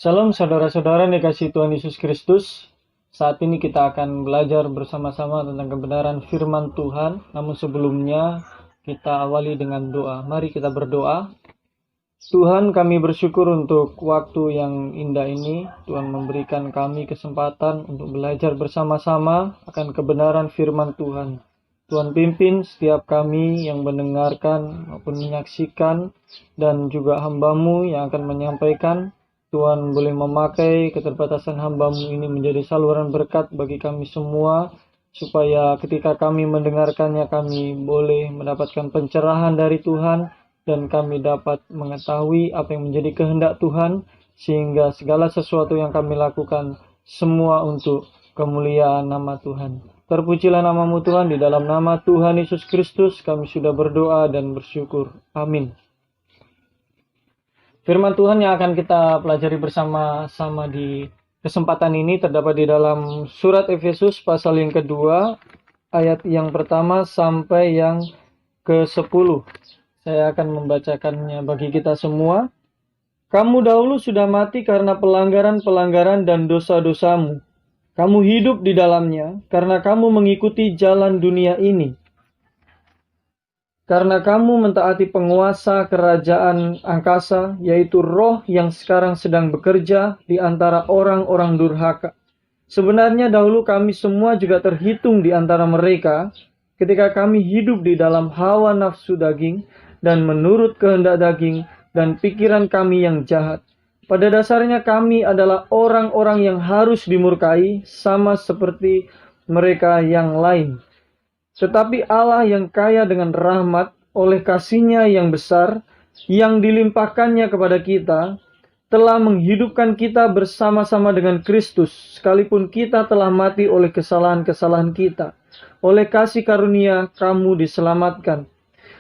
Shalom saudara-saudara yang dikasihi Tuhan Yesus Kristus. Saat ini kita akan belajar bersama-sama tentang kebenaran firman Tuhan. Namun sebelumnya kita awali dengan doa. Mari kita berdoa. Tuhan, kami bersyukur untuk waktu yang indah ini. Tuhan memberikan kami kesempatan untuk belajar bersama-sama akan kebenaran firman Tuhan. Tuhan pimpin setiap kami yang mendengarkan maupun menyaksikan, dan juga hamba-Mu yang akan menyampaikan. Tuhan boleh memakai keterbatasan hamba-Mu ini menjadi saluran berkat bagi kami semua, supaya ketika kami mendengarkannya, kami boleh mendapatkan pencerahan dari Tuhan, dan kami dapat mengetahui apa yang menjadi kehendak Tuhan, sehingga segala sesuatu yang kami lakukan semua untuk kemuliaan nama Tuhan. Terpujilah nama-Mu Tuhan, di dalam nama Tuhan Yesus Kristus kami sudah berdoa dan bersyukur. Amin. Firman Tuhan yang akan kita pelajari bersama-sama di kesempatan ini terdapat di dalam surat Efesus pasal yang kedua, ayat yang pertama sampai yang ke-10. Saya akan membacakannya bagi kita semua. Kamu dahulu sudah mati karena pelanggaran-pelanggaran dan dosa-dosamu. Kamu hidup di dalamnya karena kamu mengikuti jalan dunia ini. Karena kamu mentaati penguasa kerajaan angkasa, yaitu roh yang sekarang sedang bekerja di antara orang-orang durhaka. Sebenarnya dahulu kami semua juga terhitung di antara mereka, ketika kami hidup di dalam hawa nafsu daging, dan menurut kehendak daging dan pikiran kami yang jahat. Pada dasarnya kami adalah orang-orang yang harus dimurkai, sama seperti mereka yang lain. Tetapi Allah yang kaya dengan rahmat, oleh kasih-Nya yang besar, yang dilimpahkannya kepada kita, telah menghidupkan kita bersama-sama dengan Kristus, sekalipun kita telah mati oleh kesalahan-kesalahan kita. Oleh kasih karunia kamu diselamatkan.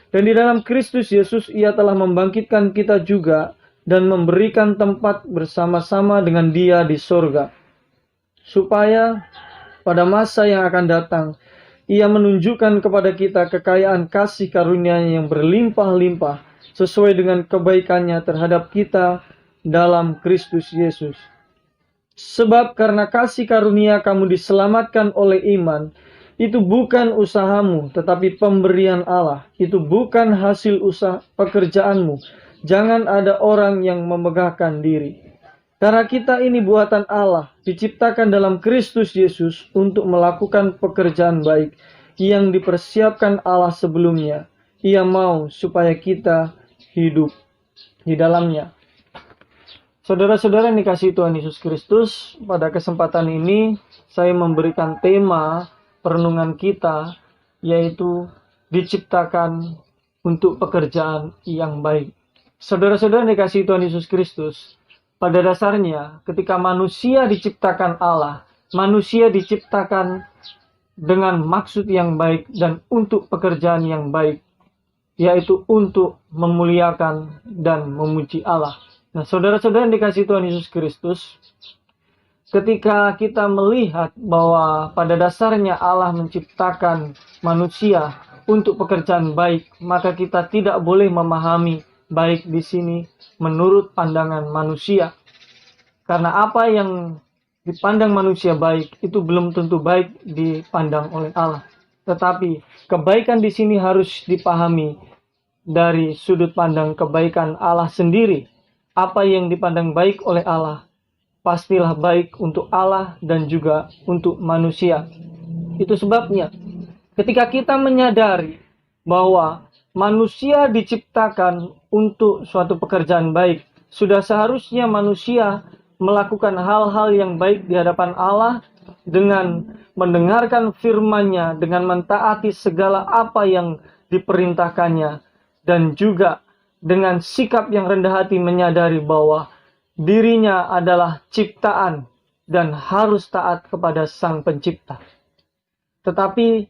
Dan di dalam Kristus Yesus Ia telah membangkitkan kita juga, dan memberikan tempat bersama-sama dengan Dia di sorga, supaya pada masa yang akan datang Ia menunjukkan kepada kita kekayaan kasih karunia yang berlimpah-limpah sesuai dengan kebaikannya terhadap kita dalam Kristus Yesus. Sebab karena kasih karunia kamu diselamatkan oleh iman, itu bukan usahamu, tetapi pemberian Allah. Itu bukan hasil usaha pekerjaanmu. Jangan ada orang yang memegahkan diri. Karena kita ini buatan Allah, diciptakan dalam Kristus Yesus untuk melakukan pekerjaan baik yang dipersiapkan Allah sebelumnya. Ia mau supaya kita hidup di dalamnya. Saudara-saudara yang dikasihi Tuhan Yesus Kristus, pada kesempatan ini saya memberikan tema perenungan kita, yaitu diciptakan untuk pekerjaan yang baik. Saudara-saudara yang dikasihi Tuhan Yesus Kristus, pada dasarnya ketika manusia diciptakan Allah, manusia diciptakan dengan maksud yang baik dan untuk pekerjaan yang baik, yaitu untuk memuliakan dan memuji Allah. Nah, saudara-saudara yang dikasihi Tuhan Yesus Kristus, ketika kita melihat bahwa pada dasarnya Allah menciptakan manusia untuk pekerjaan baik, maka kita tidak boleh memahami baik di sini menurut pandangan manusia. Karena apa yang dipandang manusia baik itu belum tentu baik dipandang oleh Allah. Tetapi kebaikan di sini harus dipahami dari sudut pandang kebaikan Allah sendiri. Apa yang dipandang baik oleh Allah pastilah baik untuk Allah dan juga untuk manusia. Itu sebabnya ketika kita menyadari bahwa manusia diciptakan untuk suatu pekerjaan baik, sudah seharusnya manusia melakukan hal-hal yang baik di hadapan Allah dengan mendengarkan firman-Nya, dengan mentaati segala apa yang diperintahkannya, dan juga dengan sikap yang rendah hati menyadari bahwa dirinya adalah ciptaan dan harus taat kepada Sang Pencipta. Tetapi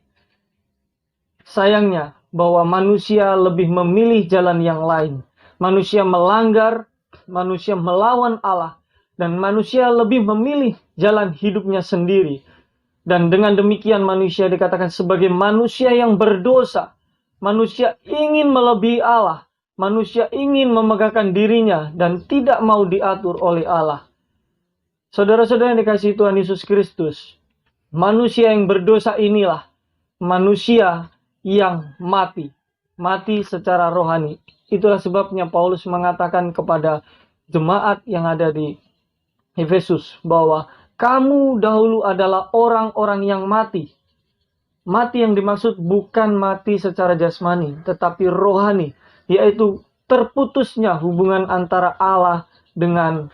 sayangnya bahwa manusia lebih memilih jalan yang lain. Manusia melanggar, manusia melawan Allah, dan manusia lebih memilih jalan hidupnya sendiri. Dan dengan demikian manusia dikatakan sebagai manusia yang berdosa. Manusia ingin melebihi Allah. Manusia ingin memegahkan dirinya dan tidak mau diatur oleh Allah. Saudara-saudara yang dikasihi Tuhan Yesus Kristus, manusia yang berdosa inilah manusia yang mati. Mati secara rohani. Itulah sebabnya Paulus mengatakan kepada jemaat yang ada di Efesus bahwa kamu dahulu adalah orang-orang yang mati. Mati yang dimaksud bukan mati secara jasmani, tetapi rohani, yaitu terputusnya hubungan antara Allah dengan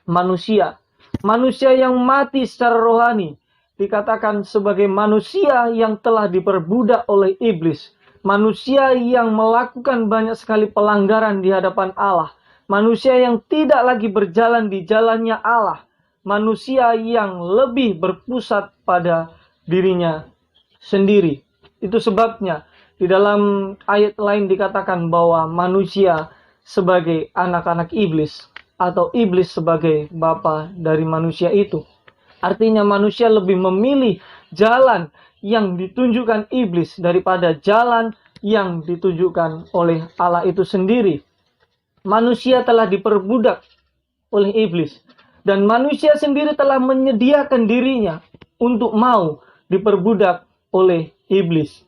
manusia. Manusia yang mati secara rohani dikatakan sebagai manusia yang telah diperbudak oleh iblis. Manusia yang melakukan banyak sekali pelanggaran di hadapan Allah. Manusia yang tidak lagi berjalan di jalannya Allah. Manusia yang lebih berpusat pada dirinya sendiri. Itu sebabnya di dalam ayat lain dikatakan bahwa manusia sebagai anak-anak iblis atau iblis sebagai bapa dari manusia itu. Artinya manusia lebih memilih jalan yang ditunjukkan iblis daripada jalan yang ditunjukkan oleh Allah itu sendiri. Manusia telah diperbudak oleh iblis dan manusia sendiri telah menyediakan dirinya untuk mau diperbudak oleh iblis.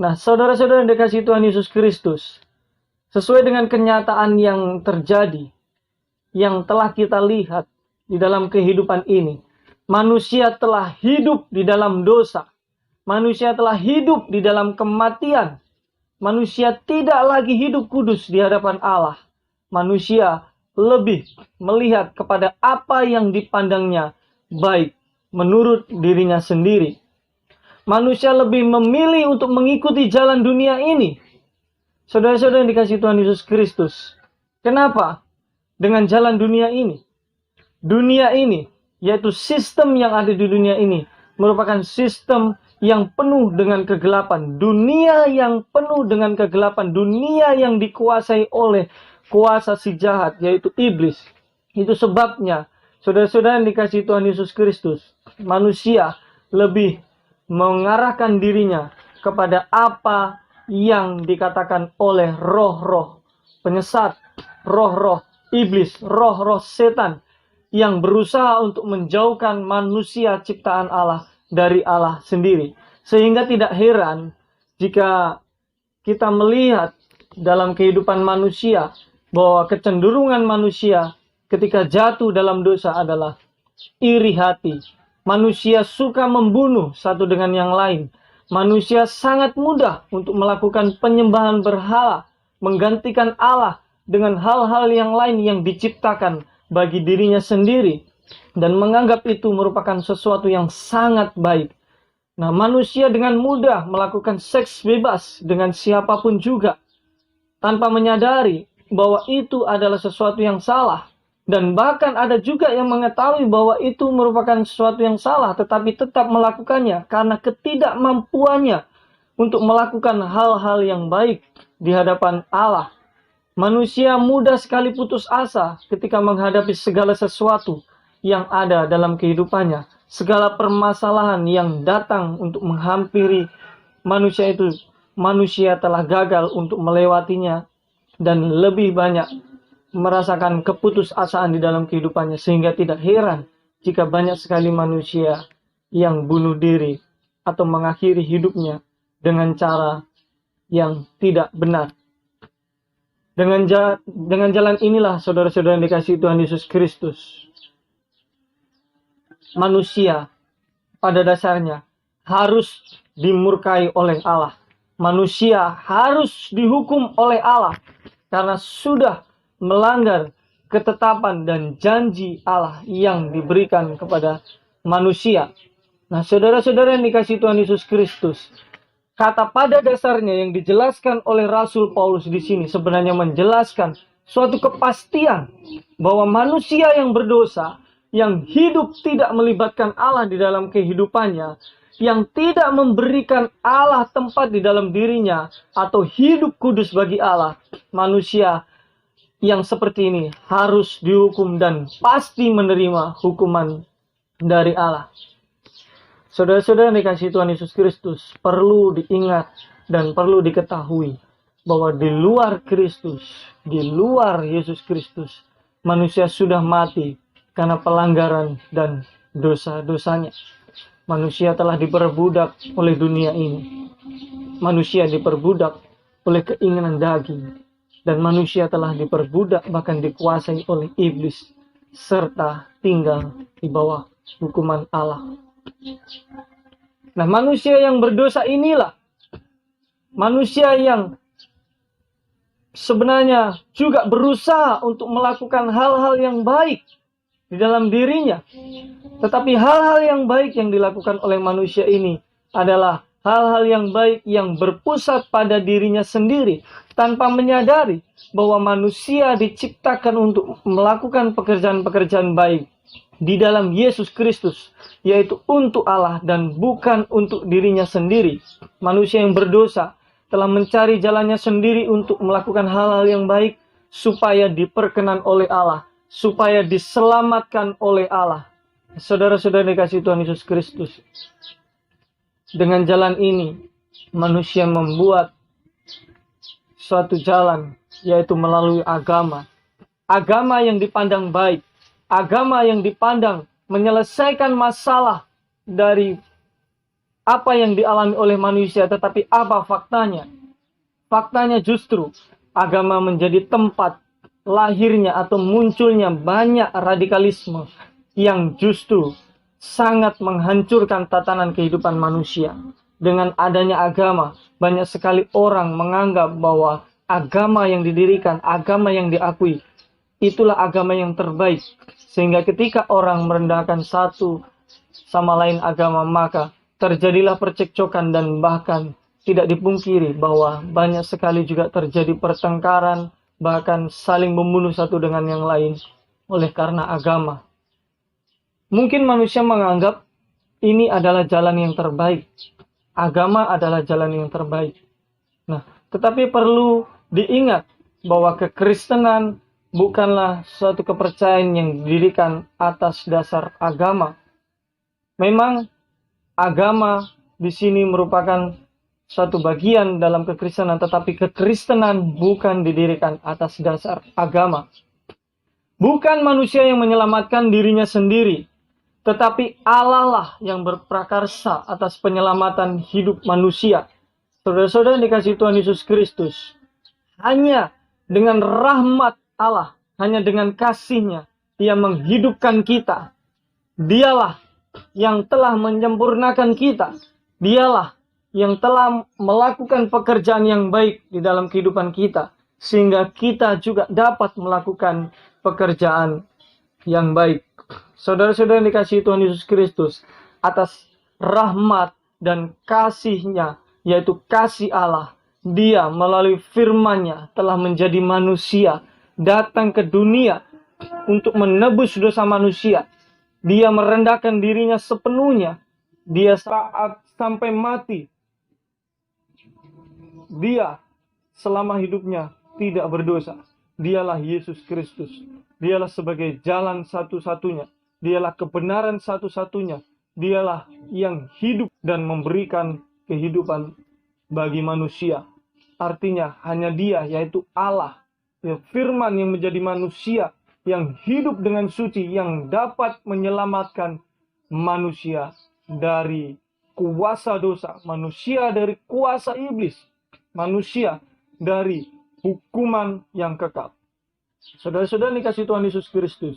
Nah, saudara-saudara yang dikasihi Tuhan Yesus Kristus, sesuai dengan kenyataan yang terjadi, yang telah kita lihat di dalam kehidupan ini, manusia telah hidup di dalam dosa. Manusia telah hidup di dalam kematian. Manusia tidak lagi hidup kudus di hadapan Allah. Manusia lebih melihat kepada apa yang dipandangnya baik menurut dirinya sendiri. Manusia lebih memilih untuk mengikuti jalan dunia ini. Saudara-saudara yang dikasihi Tuhan Yesus Kristus, kenapa dengan jalan dunia ini? Dunia ini, yaitu sistem yang ada di dunia ini, merupakan sistem yang penuh dengan kegelapan. Dunia yang penuh dengan kegelapan. Dunia yang dikuasai oleh kuasa si jahat, yaitu iblis. Itu sebabnya, saudara-saudara yang dikasihi Tuhan Yesus Kristus, manusia lebih mengarahkan dirinya kepada apa yang dikatakan oleh roh-roh penyesat, roh-roh iblis, roh-roh setan yang berusaha untuk menjauhkan manusia ciptaan Allah dari Allah sendiri. Sehingga tidak heran jika kita melihat dalam kehidupan manusia bahwa kecenderungan manusia ketika jatuh dalam dosa adalah iri hati. Manusia suka membunuh satu dengan yang lain. Manusia sangat mudah untuk melakukan penyembahan berhala, menggantikan Allah dengan hal-hal yang lain yang diciptakan bagi dirinya sendiri, dan menganggap itu merupakan sesuatu yang sangat baik. Nah, manusia dengan mudah melakukan seks bebas dengan siapapun juga, tanpa menyadari bahwa itu adalah sesuatu yang salah. Dan bahkan ada juga yang mengetahui bahwa itu merupakan sesuatu yang salah, tetapi tetap melakukannya karena ketidakmampuannya untuk melakukan hal-hal yang baik di hadapan Allah. Manusia mudah sekali putus asa ketika menghadapi segala sesuatu yang ada dalam kehidupannya. Segala permasalahan yang datang untuk menghampiri manusia itu, manusia telah gagal untuk melewatinya dan lebih banyak merasakan keputusasaan di dalam kehidupannya, sehingga tidak heran jika banyak sekali manusia yang bunuh diri atau mengakhiri hidupnya dengan cara yang tidak benar. Dengan jalan inilah, saudara-saudara yang dikasihi Tuhan Yesus Kristus, manusia pada dasarnya harus dimurkai oleh Allah. Manusia harus dihukum oleh Allah karena sudah melanggar ketetapan dan janji Allah yang diberikan kepada manusia. Nah, saudara-saudara yang dikasihi Tuhan Yesus Kristus, kata pada dasarnya yang dijelaskan oleh Rasul Paulus di sini sebenarnya menjelaskan suatu kepastian bahwa manusia yang berdosa, yang hidup tidak melibatkan Allah di dalam kehidupannya, yang tidak memberikan Allah tempat di dalam dirinya atau hidup kudus bagi Allah, manusia yang seperti ini harus dihukum dan pasti menerima hukuman dari Allah. Saudara-saudara yang dikasihi Tuhan Yesus Kristus, perlu diingat dan perlu diketahui bahwa di luar Kristus, di luar Yesus Kristus, manusia sudah mati karena pelanggaran dan dosa-dosanya. Manusia telah diperbudak oleh dunia ini. Manusia diperbudak oleh keinginan daging. Dan manusia telah diperbudak bahkan dikuasai oleh iblis. Serta tinggal di bawah hukuman Allah. Nah, manusia yang berdosa inilah manusia yang sebenarnya juga berusaha untuk melakukan hal-hal yang baik di dalam dirinya. Tetapi hal-hal yang baik yang dilakukan oleh manusia ini adalah hal-hal yang baik yang berpusat pada dirinya sendiri, tanpa menyadari bahwa manusia diciptakan untuk melakukan pekerjaan-pekerjaan baik di dalam Yesus Kristus, yaitu untuk Allah dan bukan untuk dirinya sendiri. Manusia yang berdosa telah mencari jalannya sendiri untuk melakukan hal-hal yang baik supaya diperkenan oleh Allah, supaya diselamatkan oleh Allah. Saudara-saudara dikasihi Tuhan Yesus Kristus, dengan jalan ini manusia membuat suatu jalan, yaitu melalui agama. Agama yang dipandang baik, agama yang dipandang menyelesaikan masalah dari apa yang dialami oleh manusia. Tetapi apa faktanya? Faktanya justru agama menjadi tempat lahirnya atau munculnya banyak radikalisme yang justru sangat menghancurkan tatanan kehidupan manusia. Dengan adanya agama, banyak sekali orang menganggap bahwa agama yang didirikan, agama yang diakui, itulah agama yang terbaik. Sehingga ketika orang merendahkan satu sama lain agama, maka terjadilah percekcokan dan bahkan tidak dipungkiri bahwa banyak sekali juga terjadi pertengkaran, bahkan saling membunuh satu dengan yang lain oleh karena agama. Mungkin manusia menganggap ini adalah jalan yang terbaik. Agama adalah jalan yang terbaik. Nah, tetapi perlu diingat bahwa kekristenan bukanlah suatu kepercayaan yang didirikan atas dasar agama. Memang agama di sini merupakan suatu bagian dalam kekristenan, tetapi kekristenan bukan didirikan atas dasar agama. Bukan manusia yang menyelamatkan dirinya sendiri, tetapi Allah lah yang berprakarsa atas penyelamatan hidup manusia. Saudara-saudara dikasihi Tuhan Yesus Kristus, hanya dengan rahmat Allah, hanya dengan kasih-Nya, Ia menghidupkan kita. Dialah yang telah menyempurnakan kita. Dialah yang telah melakukan pekerjaan yang baik di dalam kehidupan kita, sehingga kita juga dapat melakukan pekerjaan yang baik. Saudara-saudara yang dikasihi Tuhan Yesus Kristus, atas rahmat dan kasih-Nya, yaitu kasih Allah, Dia melalui firman-Nya telah menjadi manusia, datang ke dunia untuk menebus dosa manusia. Dia merendahkan dirinya sepenuhnya. Dia saat sampai mati, Dia selama hidupnya tidak berdosa. Dialah Yesus Kristus. Dialah sebagai jalan satu-satunya. Dialah kebenaran satu-satunya. Dialah yang hidup dan memberikan kehidupan bagi manusia. Artinya hanya Dia, yaitu Allah, ya, firman yang menjadi manusia, yang hidup dengan suci, yang dapat menyelamatkan manusia dari kuasa dosa, manusia dari kuasa iblis, manusia dari hukuman yang kekal. Saudara-saudara dikasihi Tuhan Yesus Kristus,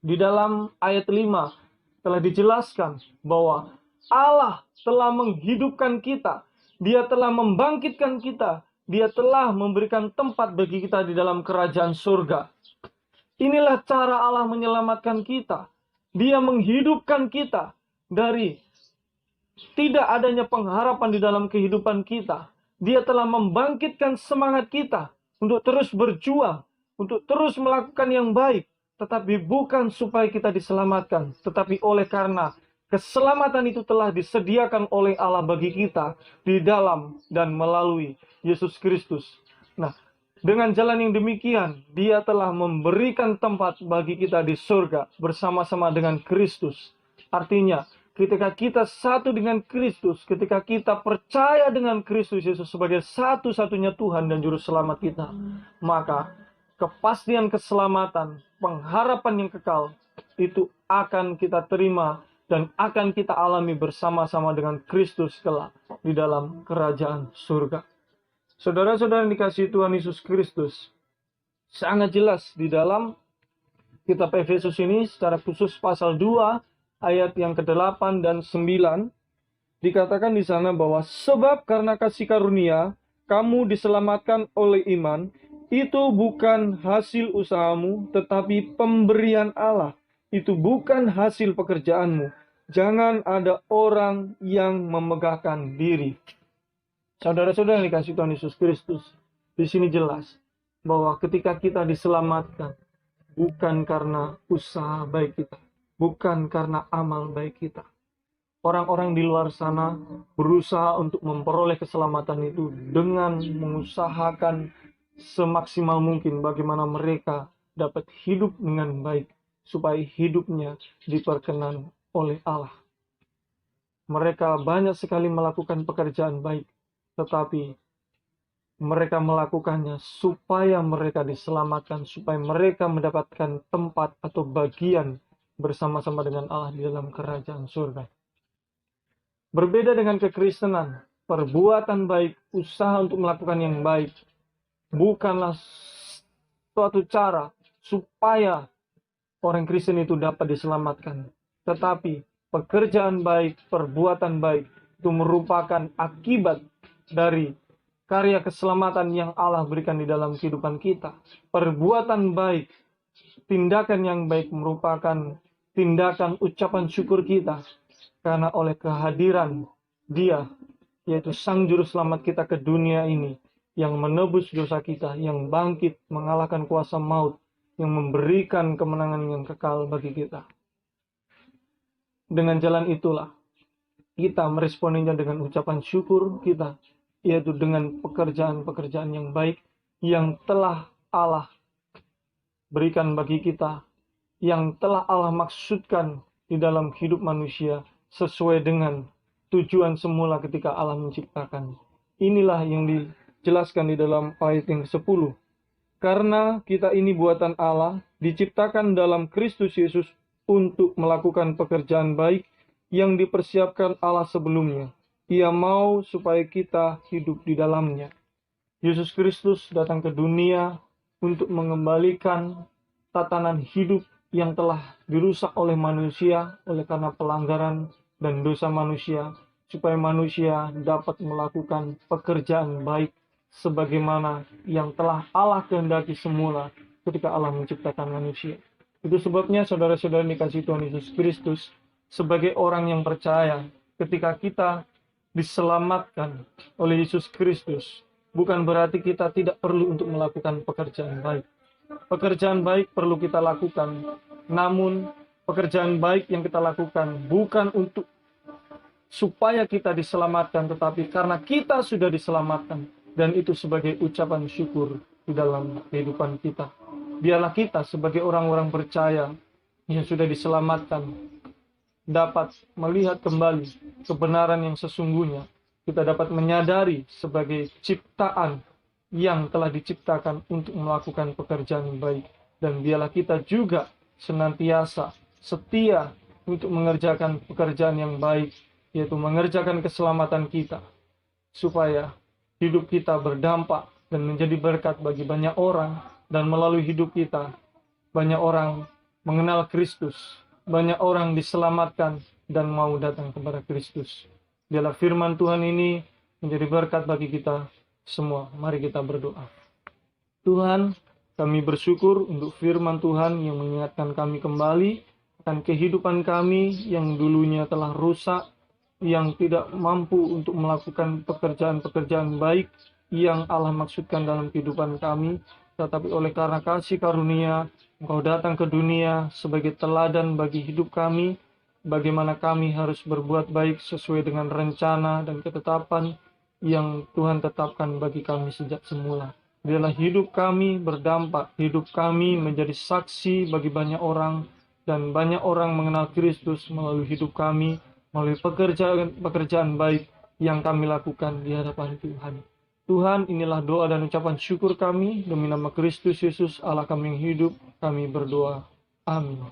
di dalam ayat 5 telah dijelaskan bahwa Allah telah menghidupkan kita, Dia telah membangkitkan kita, Dia telah memberikan tempat bagi kita di dalam kerajaan surga. Inilah cara Allah menyelamatkan kita. Dia menghidupkan kita dari tidak adanya pengharapan di dalam kehidupan kita. Dia telah membangkitkan semangat kita untuk terus berjuang, untuk terus melakukan yang baik, tetapi bukan supaya kita diselamatkan, tetapi oleh karena keselamatan itu telah disediakan oleh Allah bagi kita di dalam dan melalui Yesus Kristus. Nah, dengan jalan yang demikian, Dia telah memberikan tempat bagi kita di surga bersama-sama dengan Kristus. Artinya, ketika kita satu dengan Kristus, ketika kita percaya dengan Kristus Yesus sebagai satu-satunya Tuhan dan Juru Selamat kita, maka kepastian keselamatan, pengharapan yang kekal, itu akan kita terima dan akan kita alami bersama-sama dengan Kristus kelak di dalam kerajaan surga. Saudara-saudara yang dikasihi Tuhan Yesus Kristus, sangat jelas di dalam kitab Efesus ini secara khusus pasal 2 ayat yang ke-8 dan 9 dikatakan di sana bahwa sebab karena kasih karunia kamu diselamatkan oleh iman, itu bukan hasil usahamu tetapi pemberian Allah. Itu bukan hasil pekerjaanmu. Jangan ada orang yang memegahkan diri. Saudara-saudara yang dikasihi Tuhan Yesus Kristus, di sini jelas bahwa ketika kita diselamatkan, bukan karena usaha baik kita, bukan karena amal baik kita. Orang-orang di luar sana berusaha untuk memperoleh keselamatan itu dengan mengusahakan semaksimal mungkin bagaimana mereka dapat hidup dengan baik, supaya hidupnya diperkenan oleh Allah. Mereka banyak sekali melakukan pekerjaan baik, tetapi mereka melakukannya supaya mereka diselamatkan, supaya mereka mendapatkan tempat atau bagian bersama-sama dengan Allah di dalam kerajaan surga. Berbeda dengan kekristenan, perbuatan baik, usaha untuk melakukan yang baik, bukanlah suatu cara supaya orang Kristen itu dapat diselamatkan. Tetapi pekerjaan baik, perbuatan baik, itu merupakan akibat dari karya keselamatan yang Allah berikan di dalam kehidupan kita. Perbuatan baik, tindakan yang baik merupakan tindakan ucapan syukur kita. Karena oleh kehadiran Dia, yaitu Sang Juru Selamat kita ke dunia ini, yang menebus dosa kita, yang bangkit mengalahkan kuasa maut, yang memberikan kemenangan yang kekal bagi kita. Dengan jalan itulah kita meresponinya dengan ucapan syukur kita, yaitu dengan pekerjaan-pekerjaan yang baik yang telah Allah berikan bagi kita, yang telah Allah maksudkan di dalam hidup manusia sesuai dengan tujuan semula ketika Allah menciptakan. Inilah yang dijelaskan di dalam ayat yang ke-10. Karena kita ini buatan Allah, diciptakan dalam Kristus Yesus untuk melakukan pekerjaan baik yang dipersiapkan Allah sebelumnya. Ia mau supaya kita hidup di dalamnya. Yesus Kristus datang ke dunia untuk mengembalikan tatanan hidup yang telah dirusak oleh manusia oleh karena pelanggaran dan dosa manusia, supaya manusia dapat melakukan pekerjaan baik sebagaimana yang telah Allah kehendaki semula ketika Allah menciptakan manusia. Itu sebabnya saudara-saudara dikasihi Tuhan Yesus Kristus, sebagai orang yang percaya, ketika kita diselamatkan oleh Yesus Kristus, bukan berarti kita tidak perlu untuk melakukan pekerjaan baik. Pekerjaan baik perlu kita lakukan, namun pekerjaan baik yang kita lakukan bukan untuk supaya kita diselamatkan, tetapi karena kita sudah diselamatkan, dan itu sebagai ucapan syukur di dalam kehidupan kita. Biarlah kita sebagai orang-orang percaya yang sudah diselamatkan dapat melihat kembali kebenaran yang sesungguhnya. Kita dapat menyadari sebagai ciptaan yang telah diciptakan untuk melakukan pekerjaan baik. Dan biarlah kita juga senantiasa setia untuk mengerjakan pekerjaan yang baik, yaitu mengerjakan keselamatan kita, supaya hidup kita berdampak dan menjadi berkat bagi banyak orang, dan melalui hidup kita banyak orang mengenal Kristus, banyak orang diselamatkan dan mau datang kepada Kristus. Biarlah firman Tuhan ini menjadi berkat bagi kita semua. Mari kita berdoa. Tuhan, kami bersyukur untuk firman Tuhan yang mengingatkan kami kembali akan kehidupan kami yang dulunya telah rusak, yang tidak mampu untuk melakukan pekerjaan-pekerjaan baik yang Allah maksudkan dalam kehidupan kami. Tetapi oleh karena kasih karunia, Engkau datang ke dunia sebagai teladan bagi hidup kami, bagaimana kami harus berbuat baik sesuai dengan rencana dan ketetapan yang Tuhan tetapkan bagi kami sejak semula. Biarlah hidup kami berdampak, hidup kami menjadi saksi bagi banyak orang, dan banyak orang mengenal Kristus melalui hidup kami, melalui pekerjaan baik yang kami lakukan di hadapan Tuhan. Tuhan, inilah doa dan ucapan syukur kami, demi nama Kristus Yesus, Allah kami yang hidup, kami berdoa. Amin.